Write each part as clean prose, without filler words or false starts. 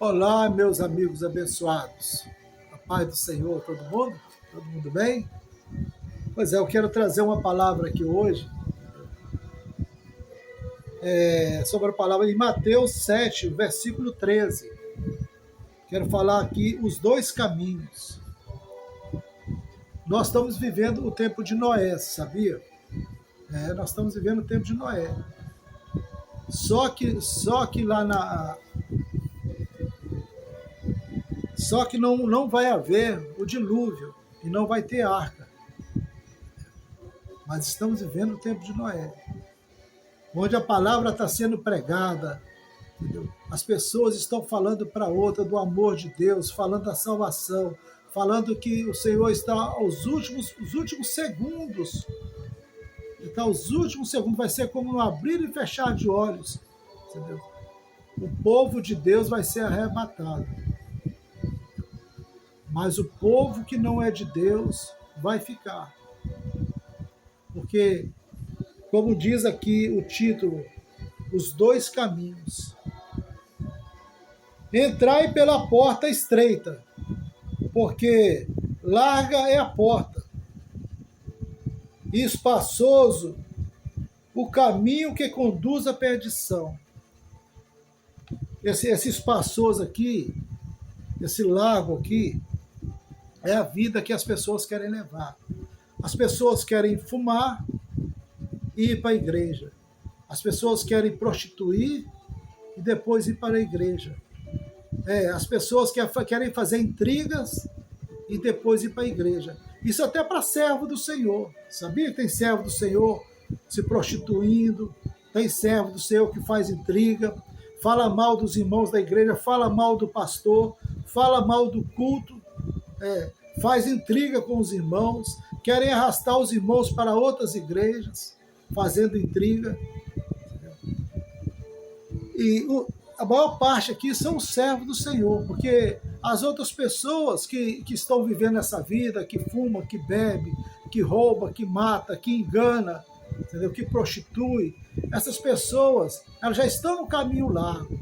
Olá, meus amigos abençoados. A paz do Senhor, todo mundo? Todo mundo bem? Pois é, eu quero trazer uma palavra aqui hoje, sobre a palavra em Mateus 7, versículo 13. Quero falar aqui os dois caminhos. Nós estamos vivendo o tempo de Noé, sabia? Nós estamos vivendo o tempo de Noé. Só que lá na... Só que não vai haver o dilúvio e não vai ter arca. Mas estamos vivendo o tempo de Noé, onde a palavra está sendo pregada, entendeu? As pessoas estão falando para outra do amor de Deus, falando da salvação, falando que o Senhor está aos últimos segundos. Então, os últimos segundos vai ser como um abrir e fechar de olhos, entendeu? O povo de Deus vai ser arrebatado. Mas o povo que não é de Deus vai ficar. Porque, como diz aqui o título, os dois caminhos. Entrai pela porta estreita, porque larga é a porta, e espaçoso o caminho que conduz à perdição. Esse espaçoso aqui, esse largo aqui, é a vida que as pessoas querem levar. As pessoas querem fumar e ir para a igreja. As pessoas querem prostituir e depois ir para a igreja. As pessoas querem fazer intrigas e depois ir para a igreja. Isso até para servo do Senhor. Sabia que tem servo do Senhor se prostituindo, tem servo do Senhor que faz intriga, fala mal dos irmãos da igreja, fala mal do pastor, fala mal do culto, faz intriga com os irmãos, querem arrastar os irmãos para outras igrejas, fazendo intriga. E a maior parte aqui são os servos do Senhor, porque as outras pessoas que estão vivendo essa vida, que fuma, que bebe, que rouba, que mata, que engana, entendeu? Que prostitui, essas pessoas elas já estão no caminho largo,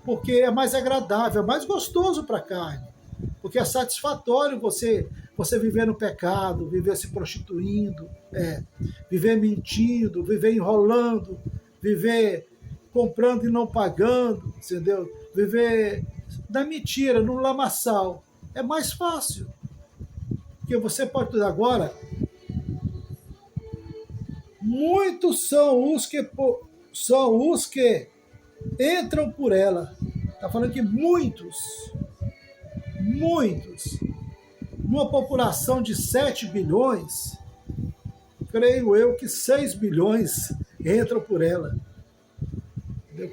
porque é mais agradável, é mais gostoso para a carne, porque é satisfatório você viver no pecado, viver se prostituindo, viver mentindo, viver enrolando, viver comprando e não pagando, entendeu? Viver da mentira, no lamaçal. É mais fácil. Porque você pode dizer agora, muitos são os que entram por ela. Está falando que muitos, numa população de 7 bilhões, creio eu que 6 bilhões entram por ela.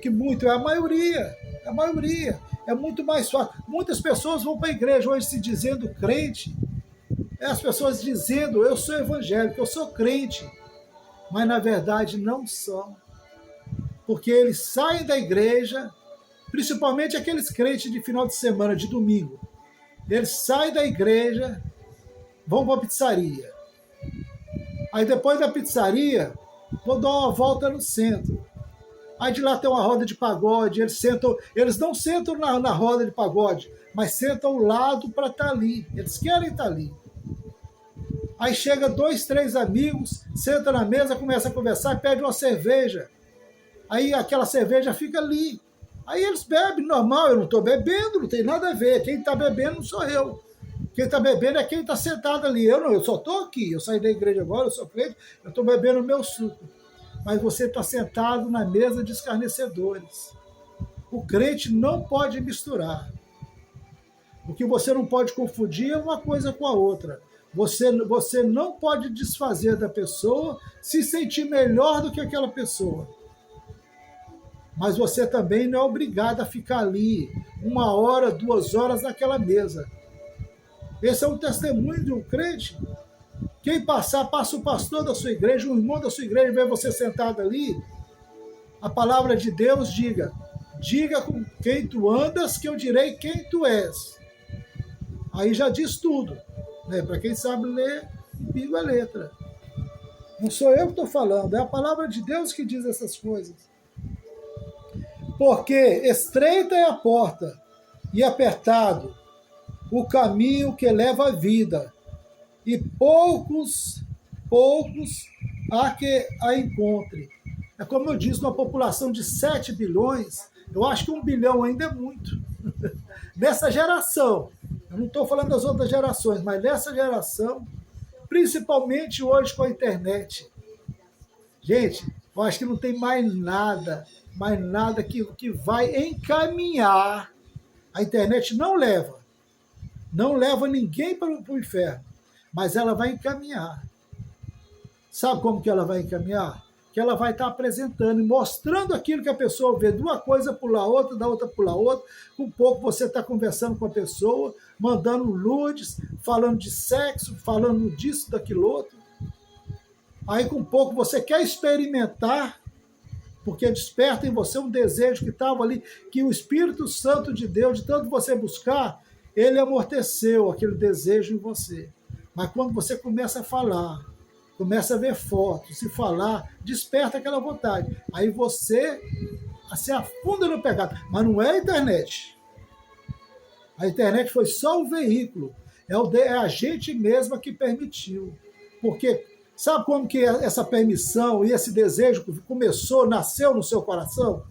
Que muito, é a maioria, é muito mais fácil. Muitas pessoas vão para a igreja hoje se dizendo crente, as pessoas dizendo, eu sou evangélico, eu sou crente, mas na verdade não são, porque eles saem da igreja, principalmente aqueles crentes de final de semana, de domingo, eles saem da igreja, vão para a pizzaria, aí depois da pizzaria, vão dar uma volta no centro. Aí de lá tem uma roda de pagode, eles não sentam na roda de pagode, mas sentam ao lado para estar ali. Eles querem estar ali. Aí chega 2, 3 amigos, senta na mesa, começa a conversar e pede uma cerveja. Aí aquela cerveja fica ali. Aí eles bebem, normal, eu não estou bebendo, não tem nada a ver. Quem está bebendo não sou eu. Quem está bebendo é quem está sentado ali. Eu só estou aqui, eu saí da igreja agora, eu sou crente, eu estou bebendo o meu suco. Mas você está sentado na mesa de escarnecedores. O crente não pode misturar. O que você não pode confundir é uma coisa com a outra. Você não pode desfazer da pessoa, se sentir melhor do que aquela pessoa. Mas você também não é obrigado a ficar ali 1 hora, 2 horas naquela mesa. Esse é um testemunho de um crente. Quem passar, passa o pastor da sua igreja, o irmão da sua igreja, vê você sentado ali, a palavra de Deus diga com quem tu andas, que eu direi quem tu és. Aí já diz tudo, né? Para quem sabe ler, pingo a letra. Não sou eu que estou falando, é a palavra de Deus que diz essas coisas. Porque estreita é a porta e apertado o caminho que leva à vida, e poucos há que a encontre. É como eu disse, numa população de 7 bilhões, eu acho que 1 bilhão ainda é muito. Nessa geração, eu não estou falando das outras gerações, mas nessa geração, principalmente hoje com a internet. Gente, eu acho que não tem mais nada que vai encaminhar. A internet não leva ninguém para o inferno, mas ela vai encaminhar. Sabe como que ela vai encaminhar? Que ela vai estar apresentando e mostrando aquilo que a pessoa vê, de uma coisa pular outra, da outra pular outra. Com pouco você está conversando com a pessoa, mandando nudes, falando de sexo, falando disso, daquilo outro. Aí com pouco você quer experimentar, porque desperta em você um desejo que estava ali, que o Espírito Santo de Deus, de tanto você buscar, ele amorteceu aquele desejo em você. Mas quando você começa a falar, começa a ver fotos e falar, desperta aquela vontade. Aí você se afunda no pecado. Mas não é a internet. A internet foi só o veículo. É a gente mesma que permitiu. Porque sabe como que essa permissão e esse desejo começou, nasceu no seu coração?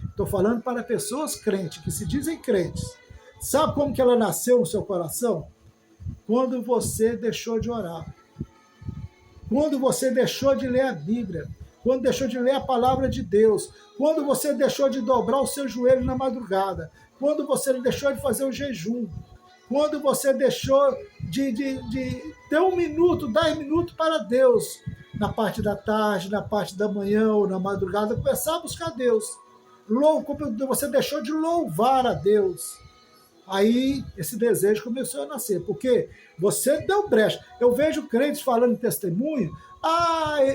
Estou falando para pessoas crentes, que se dizem crentes. Sabe como que ela nasceu no seu coração? Quando você deixou de orar. Quando você deixou de ler a Bíblia. Quando deixou de ler a palavra de Deus. Quando você deixou de dobrar o seu joelho na madrugada. Quando você deixou de fazer o jejum. Quando você deixou de ter 1 minuto, 10 minutos para Deus. Na parte da tarde, na parte da manhã ou na madrugada. Começar a buscar Deus. Você deixou de louvar a Deus. Aí esse desejo começou a nascer, porque você deu brecha. Eu vejo crentes falando em testemunho,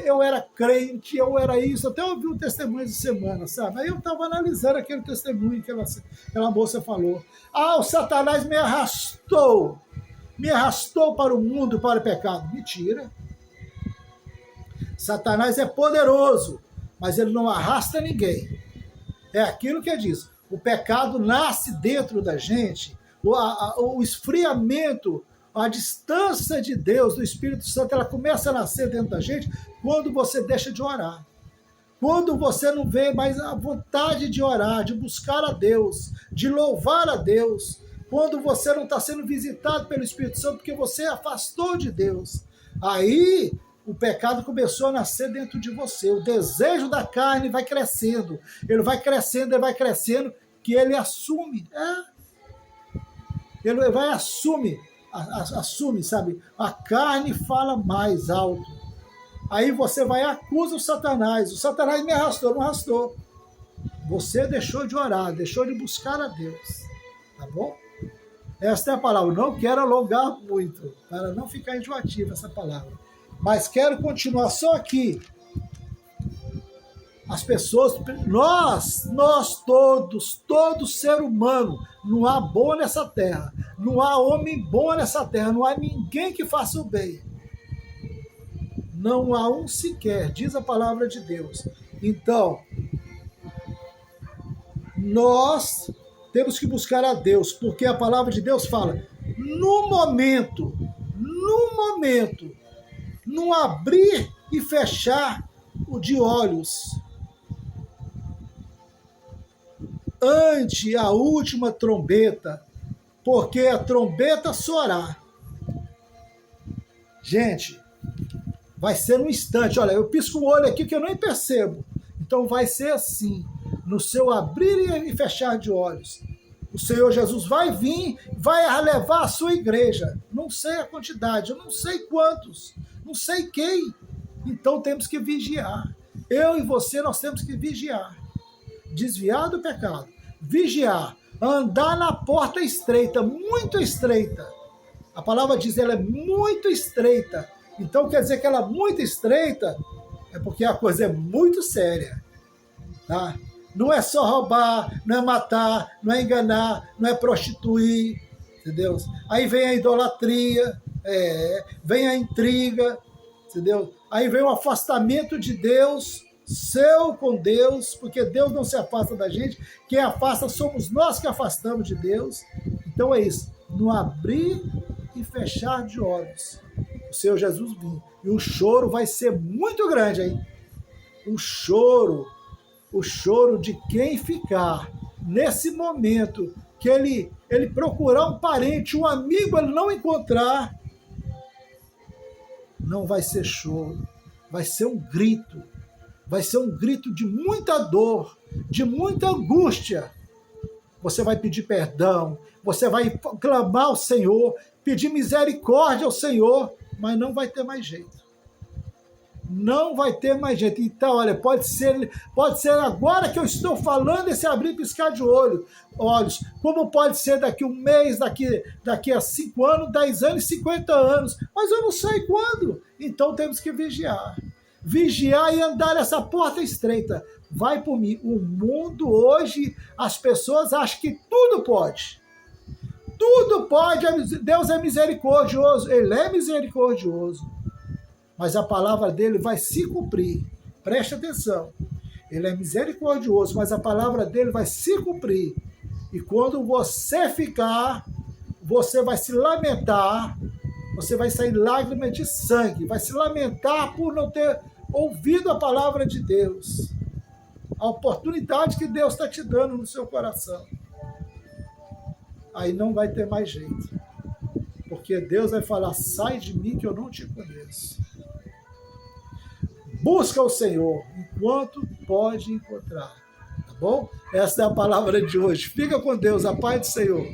eu era crente, eu era isso, até ouvi um testemunho de semana, sabe? Aí eu estava analisando aquele testemunho que aquela moça falou. O Satanás me arrastou para o mundo, para o pecado. Mentira. Satanás é poderoso, mas ele não arrasta ninguém. É aquilo que diz. O pecado nasce dentro da gente, o esfriamento, a distância de Deus, do Espírito Santo, ela começa a nascer dentro da gente quando você deixa de orar. Quando você não vê mais a vontade de orar, de buscar a Deus, de louvar a Deus. Quando você não está sendo visitado pelo Espírito Santo porque você afastou de Deus. Aí o pecado começou a nascer dentro de você. O desejo da carne vai crescendo. Ele vai crescendo, que ele assume. Ele vai assume, sabe? A carne fala mais alto. Aí você vai e acusa o Satanás. O Satanás me arrastou, não arrastou. Você deixou de orar, deixou de buscar a Deus. Tá bom? Esta é a palavra. Não quero alongar muito, para não ficar enjoativa essa palavra. Mas quero continuar só aqui. As pessoas, nós todos, todo ser humano, não há bom nessa terra, não há homem bom nessa terra, não há ninguém que faça o bem. Não há um sequer, diz a palavra de Deus. Então, nós temos que buscar a Deus, porque a palavra de Deus fala, no momento, no abrir e fechar de olhos, ante a última trombeta, porque a trombeta soará. Gente, vai ser um instante. Olha, eu pisco o olho aqui que eu nem percebo. Então vai ser assim, no seu abrir e fechar de olhos. O Senhor Jesus vai vir, vai levar a sua igreja. Não sei a quantidade, eu não sei quantos, não sei quem. Então temos que vigiar. Eu e você, nós temos que vigiar. Desviar do pecado. Vigiar. Andar na porta estreita, muito estreita. A palavra diz, ela é muito estreita. Então quer dizer que ela é muito estreita, é porque a coisa é muito séria. Tá? Não é só roubar, não é matar, não é enganar, não é prostituir, entendeu? Aí vem a idolatria, vem a intriga, entendeu? Aí vem o afastamento de Deus, seu com Deus, porque Deus não se afasta da gente, quem afasta somos nós que afastamos de Deus. Então é isso, no abrir e fechar de olhos, o Senhor Jesus vir. E o choro vai ser muito grande, hein? O choro de quem ficar nesse momento que ele procurar um parente, um amigo, ele não encontrar, não vai ser choro, vai ser um grito. Vai ser um grito de muita dor, de muita angústia. Você vai pedir perdão, você vai clamar ao Senhor, pedir misericórdia ao Senhor, mas não vai ter mais jeito. Não vai ter mais jeito. Então, olha, pode ser agora que eu estou falando esse abrir e piscar de olhos, como pode ser daqui um mês, daqui a 5 anos, 10 anos, 50 anos, mas eu não sei quando. Então temos que vigiar. Vigiar e andar nessa porta estreita. Vai por mim. O mundo hoje, as pessoas acham que tudo pode. Tudo pode. Deus é misericordioso. Ele é misericordioso. Mas a palavra dele vai se cumprir. Preste atenção. Ele é misericordioso, mas a palavra dele vai se cumprir. E quando você ficar, você vai se lamentar. Você vai sair lágrimas de sangue. Vai se lamentar por não ter ouvido a palavra de Deus, a oportunidade que Deus está te dando no seu coração. Aí não vai ter mais jeito, porque Deus vai falar, sai de mim que eu não te conheço. Busca o Senhor enquanto pode encontrar, tá bom? Essa é a palavra de hoje. Fica com Deus, a paz do Senhor.